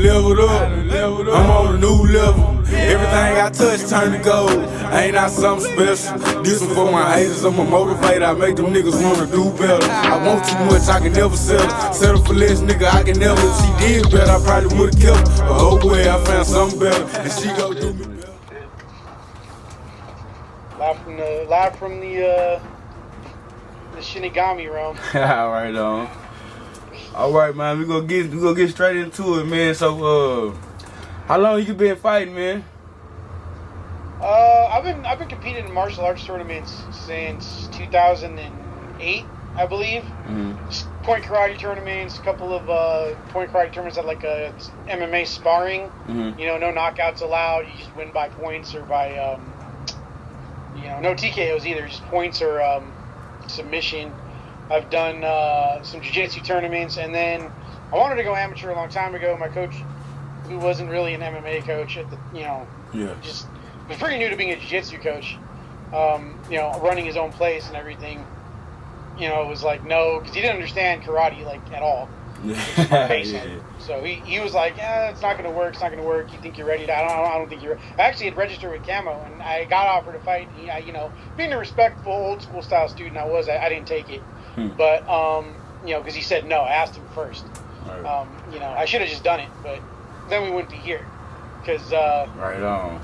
leveled up. I'm on a new level. Everything I touch turn to gold. I ain't not something special. This one for my haters. I'm a motivator. I make them niggas wanna do better. I want too much, I can never settle. Settle for less, nigga, I can never. If she did better, I probably would've kept her. But oh boy, I found something better, and she gon' do me better. Live from the Shinigami realm. Alright, alright, man. We gonna get straight into it, man. So, how long you been fighting, man? I've been competing in martial arts tournaments since 2008, I believe. Mm-hmm. Point karate tournaments, a couple of point karate tournaments at like a MMA sparring. Mm-hmm. You know, no knockouts allowed. You just win by points or by no TKOs either. Just points or submission. I've done some jiu-jitsu tournaments, and then I wanted to go amateur a long time ago. My coach, who wasn't really an MMA coach at the, just was pretty new to being a jiu-jitsu coach, running his own place and everything, was like, no, because he didn't understand karate, like, at all. Yeah. So he was like, it's not going to work, you think you're ready to, I don't think you're ready. I actually had registered with Camo, and I got offered a fight. Being a respectful, old school style student I didn't take it. But, because he said no, I asked him first. Right. I should have just done it, but then we wouldn't be here. Because, right on.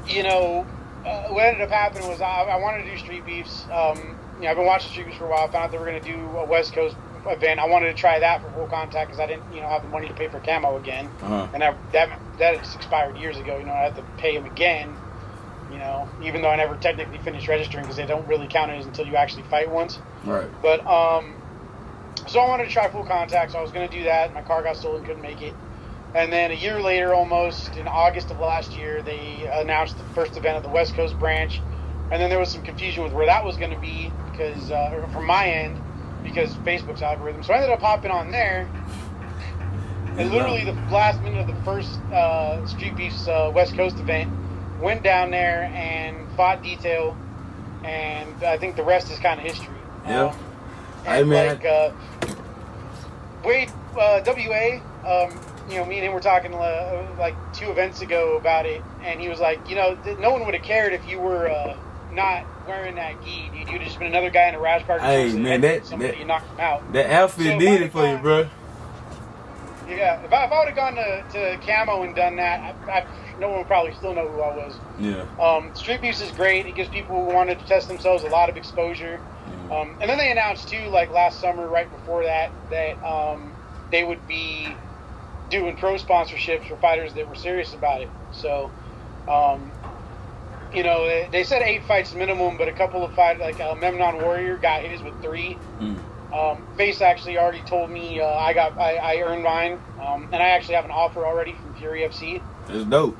What ended up happening was I wanted to do Street Beefs. I've been watching Street Beefs for a while. I found out they were going to do a West Coast event. I wanted to try that for full contact because I didn't, have the money to pay for Camo again. Uh-huh. And that just expired years ago. I had to pay him again. Even though I never technically finished registering because they don't really count it until you actually fight once. Right. But so I wanted to try full contact, so I was going to do that. My car got stolen, couldn't make it. And then a year later, almost in August of last year, they announced the first event of the West Coast branch. And then there was some confusion with where that was going to be because, from my end, because Facebook's algorithm. So I ended up hopping on there. And literally the last minute of the first Street Beefs West Coast event, went down there and fought detail, and I think the rest is kind of history. Yeah. Wade, WA, me and him were talking like 2 events ago about it, and he was like, no one would have cared if you were not wearing that gi. You'd have just been another guy in a rash guard. Hey, man, you knocked him out. That outfit did it for you, bro. Yeah, if I would have gone to Camo and done that, no one would probably still know who I was. Yeah. Street Beefs is great. It gives people who wanted to test themselves a lot of exposure. And then they announced too, like last summer, right before that they would be doing pro sponsorships for fighters that were serious about it. So, they said 8 fights minimum, but a couple of fighters, like Memnon Warrior, got his with 3. Face actually already told me I earned mine, and I actually have an offer already from Fury FC. That's dope.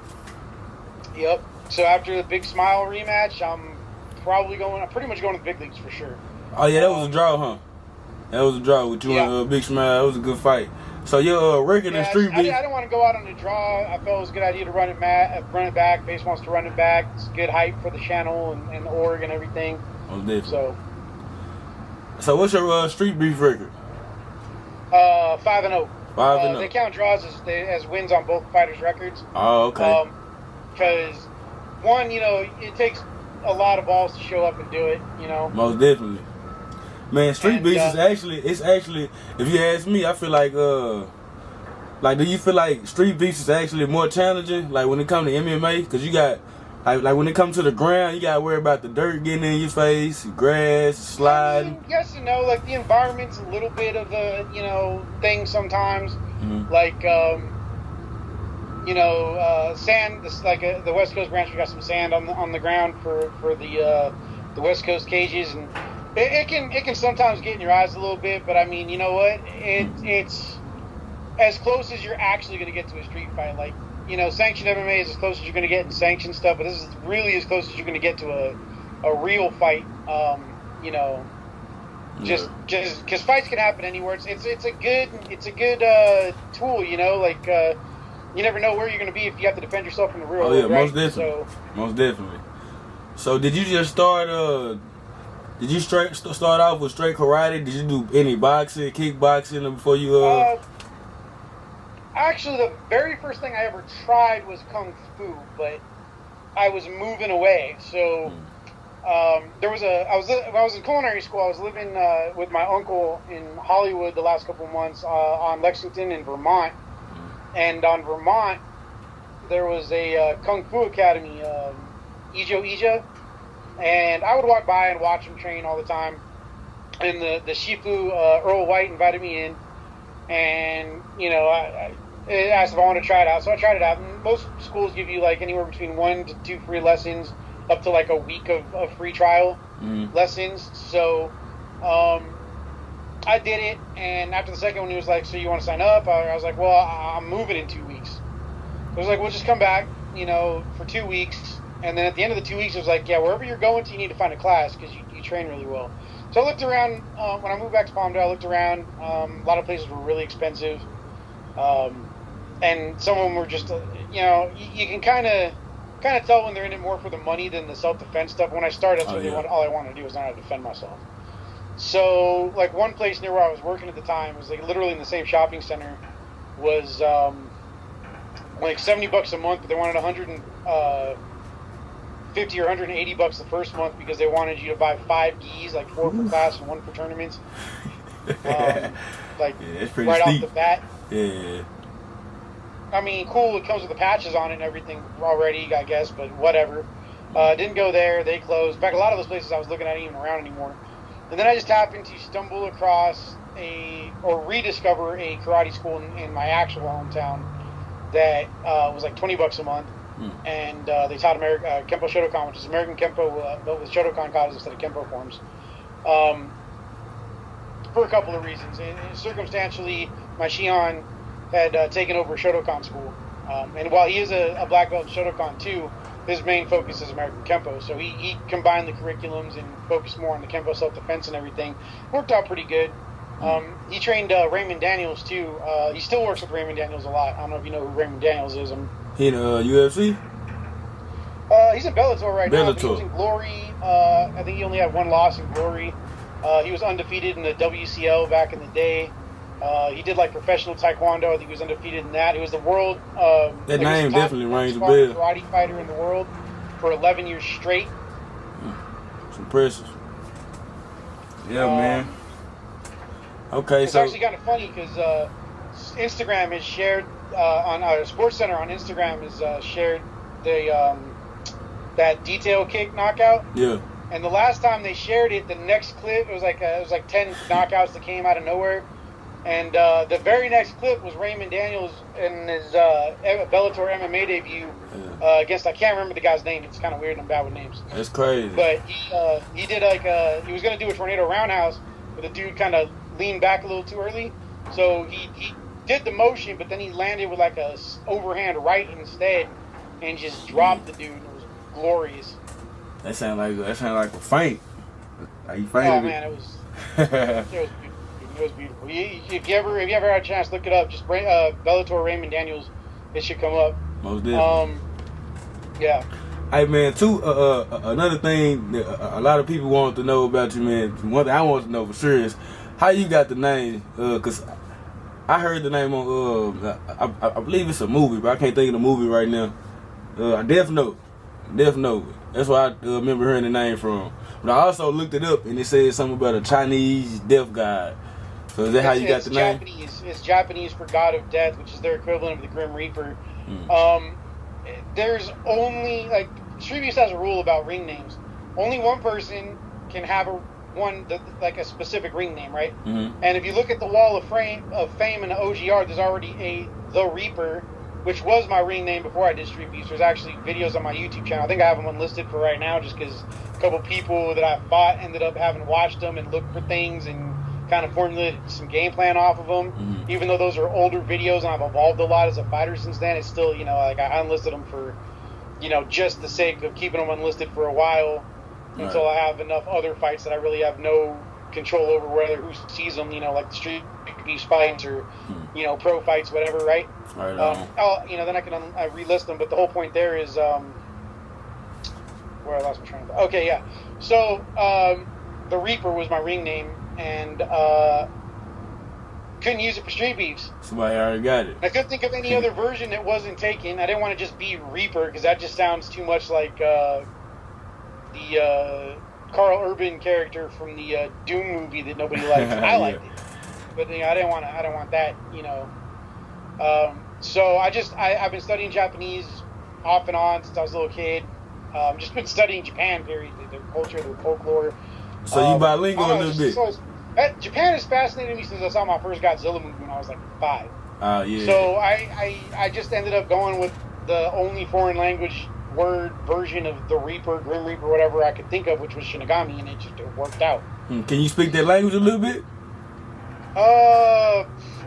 Yep. So after the Big Smile rematch, I'm pretty much going to the big leagues for sure. Oh yeah, that was a draw, huh? That was a draw with you and Big Smile. That was a good fight. So your record in Street Beefs. I don't want to go out on a draw. I felt it was a good idea to run it back. Base wants to run it back. It's good hype for the channel and the org and everything. Most definitely. So what's your Street Beef record? 5-0. 5-0. They count draws as wins on both fighters' records. Oh, okay. Because one, it takes a lot of balls to show up and do it. Most definitely. Man, Street Beefs is actually, if you ask me, I feel like, do you feel like Street Beefs is actually more challenging, like when it comes to MMA? Because you got, like when it comes to the ground, you got to worry about the dirt getting in your face, grass, sliding. Yes and no, like the environment's a little bit of a, thing sometimes. Mm-hmm. Like, sand, the West Coast branch, we got some sand on the ground for the West Coast cages, and it can sometimes get in your eyes a little bit, but I mean, you know what? It's as close as you're actually going to get to a street fight. Like, sanctioned MMA is as close as you're going to get in sanctioned stuff, but this is really as close as you're going to get to a real fight. Just because fights can happen anywhere. It's a good tool. You never know where you're going to be if you have to defend yourself in the real world. Most definitely. Most definitely. So did you just start? Did you start off with straight karate? Did you do any boxing, kickboxing before you? Actually, the very first thing I ever tried was Kung Fu, but I was moving away. So when I was in culinary school, I was living with my uncle in Hollywood the last couple of months on Lexington in Vermont. And on Vermont, there was a Kung Fu Academy, Ijo Ija. And I would walk by and watch him train all the time. And the Shifu, Earl White, invited me in. And, I asked if I wanted to try it out. So I tried it out. And most schools give you like anywhere between 1 to 2 free lessons, up to like a week of free trial lessons. So I did it. And after the second one, he was like, so you want to sign up? I was like, well, I'm moving in 2 weeks. So I was like, well, just come back, for 2 weeks. And then at the end of the 2 weeks, it was like, yeah, wherever you're going to, you need to find a class because you train really well. So I looked around. When I moved back to Palmdale, I looked around. A lot of places were really expensive. And some of them were just, you can kind of tell when they're in it more for the money than the self-defense stuff. When I started, that's all I wanted to do was learn how to defend myself. So, like, one place near where I was working at the time was, like, literally in the same shopping center, was, like, $70 a month, but they wanted $150 or $180 the first month because they wanted you to buy 5 gis, like 4 for class and 1 for tournaments. Right steep. Off the bat. Yeah. I mean, cool, it comes with the patches on it and everything already, I guess, but whatever. Didn't go there, they closed. In fact, a lot of those places I was looking at ain't even around anymore. And then I just happened to stumble across rediscover a karate school in my actual hometown that was like $20 a month. And they taught Kempo Shotokan, which is American Kempo, but with Shotokan katas instead of Kempo forms. For a couple of reasons. And circumstantially, my Shion had taken over Shotokan school. And while he is a black belt in Shotokan too, his main focus is American Kempo. So he combined the curriculums and focused more on the Kempo self-defense and everything. Worked out pretty good. He trained Raymond Daniels too. He still works with Raymond Daniels a lot. I don't know if you know who Raymond Daniels is. He in UFC? He's in Bellator right now. But he was in Glory. I think he only had 1 loss in Glory. He was undefeated in the WCL back in the day. He did like professional taekwondo. I think he was undefeated in that. He was the world. That name definitely rings a bell. Karate fighter in the world for 11 years straight. It's impressive. Yeah, man. Okay, it's actually kind of funny because Instagram has shared on Sports Center on Instagram has shared the that detail kick knockout. Yeah. And the last time they shared it, the next clip it was like 10 knockouts that came out of nowhere. And the very next clip was Raymond Daniels in his Bellator MMA debut against, I can't remember the guy's name. It's kind of weird. I'm bad with names. That's crazy. But he did he was going to do a tornado roundhouse, but the dude kind of leaned back a little too early. So he did the motion, but then he landed with like a overhand right instead and just dropped the dude. It was glorious. That sounded like a feint. Like he fainted. Oh man, it was beautiful. It was beautiful. If you ever had a chance, look it up. Just Bellator Raymond Daniels. It should come up. Most definitely. Yeah. Hey man, another thing that a lot of people want to know about you, man. One thing I want to know for sure is how you got the name. Cause I heard the name on I believe it's a movie, but I can't think of the movie right now. Death Note. That's where I remember hearing the name from. But I also looked it up and it said something about a Chinese death god. So is that how you got the name? It's Japanese for God of Death, which is their equivalent of the Grim Reaper. There's only Streetbeefs has a rule about ring names. Only one person can have a specific ring name, right? Mm-hmm. And if you look at the Wall of Fame in the OGR, there's already The Reaper, which was my ring name before I did Streetbeefs. There's actually videos on my YouTube channel. I think I have them unlisted for right now, just because a couple people that I fought ended up having watched them and looked for things and kind of formulated some game plan off of them. Mm-hmm. Even though those are older videos and I've evolved a lot as a fighter since then, it's still, I unlisted them for, just the sake of keeping them unlisted for a while until I have enough other fights that I really have no control over who sees them, like the Streetbeefs fights or, pro fights, whatever, right? Right. Then I can relist them, but the whole point there is, where I lost my train of thought. Okay, yeah. So, the Reaper was my ring name, and couldn't use it for street beefs. Somebody already got it. I couldn't think of any other version that wasn't taken. I didn't want to just be Reaper because that just sounds too much like the Carl Urban character from the Doom movie that nobody likes. I liked it, but I didn't want that. So I've been studying Japanese off and on since I was a little kid. Just been studying Japan, period, their culture, their folklore. So you bilingual a little bit. Japan has fascinated me since I saw my first Godzilla movie when I was like 5. Yeah. So I just ended up going with the only foreign language word version of the Reaper, Grim Reaper, whatever I could think of, which was Shinigami, and it worked out. Can you speak that language a little bit?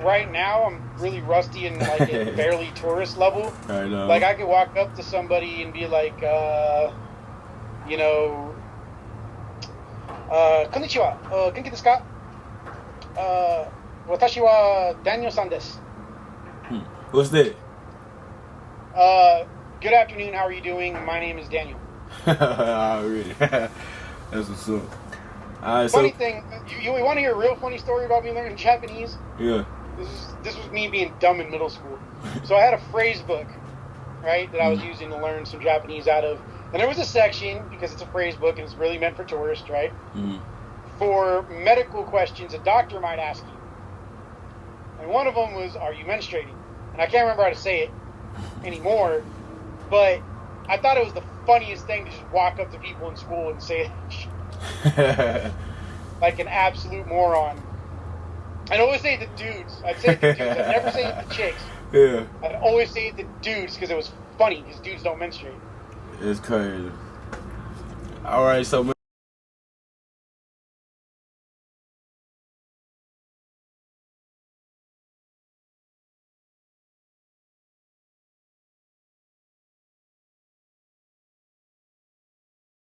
Right now I'm really rusty and like at barely tourist level. I know. Like I could walk up to somebody and be like, konnichiwa, genki desu ka? Watashi wa Daniel-san desu. What's that? Good afternoon, how are you doing? My name is Daniel. Already. That's what's up. Alright, funny thing, you want to hear a real funny story about me learning Japanese? Yeah. This was me being dumb in middle school. So I had a phrase book, right, that I was using to learn some Japanese out of. And there was a section, because it's a phrase book and it's really meant for tourists, right? For medical questions a doctor might ask you. And one of them was, are you menstruating? And I can't remember how to say it anymore, but I thought it was the funniest thing to just walk up to people in school and say it. Like an absolute moron. I'd always say it to dudes. I'd say it to dudes. I'd never say it to chicks. Yeah. I'd always say it to dudes because it was funny, because dudes don't menstruate. It's crazy. Alright, so